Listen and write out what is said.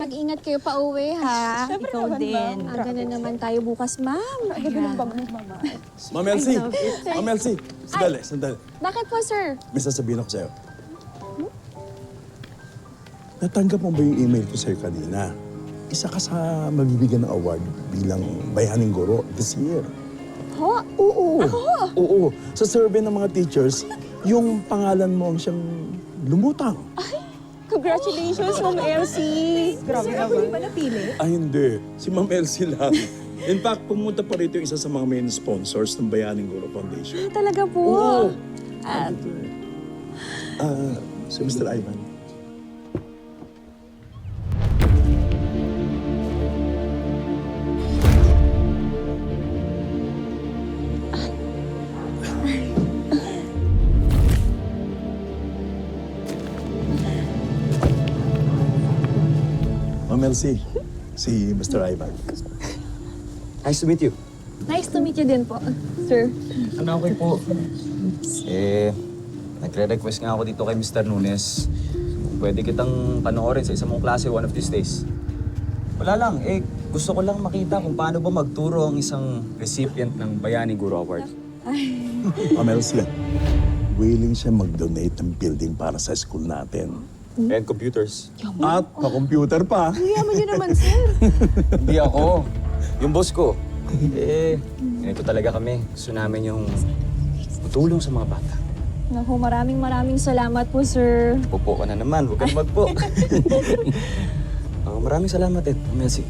Mag-ingat kayo pa uwi, ha? Siyempre Ikaw naman, din. ma'am. Aga na naman tayo bukas, ma'am. Ang ganda ng bag mo, mama. Ma'am Elsie! Ma'am Elsie! Sandali. Bakit po, sir? May sasabihin ako sa'yo. Natanggap mo ba yung email ko sa'yo kanina? Isa ka sa mabibigyan ng award bilang Bayaning Guro this year. Ho? Oo. Oo. Sa survey ng mga teachers, yung pangalan mo ang siyang lumutang. Congratulations, Ma'am Elsie! Grabe Sir, ako naman. di ba napili? Ay, hindi. Si Ma'am Elsie lang. In fact, pumunta pa rito yung isa sa mga main sponsors ng Bayaning Guro Foundation. Talaga po? Oo. Ah, Si Mr. Ivan. Ma'am Elsie, si Mr. Ivan. Nice to meet you. nice to meet you din po, sir. Ano, okay po. Nagre-request nga ako dito kay Mr. Nunes. Pwede kitang panoorin sa isang mong klase one of these days. Wala lang, gusto ko lang makita kung paano ba magturo ang isang recipient ng Bayaning Guro Award. Ma'am Elsie, willing siya mag-donate ng building para sa school natin. And computers. At pa-computer pa. Yaman niyo naman, sir. Hindi ako. Yung boss ko. Ito talaga kami. Gusto namin yung tutulong sa mga bata. Naku, maraming salamat po, sir. Pupo ka na naman. Huwag ka na magpo. Maraming salamat, Ed. Messi.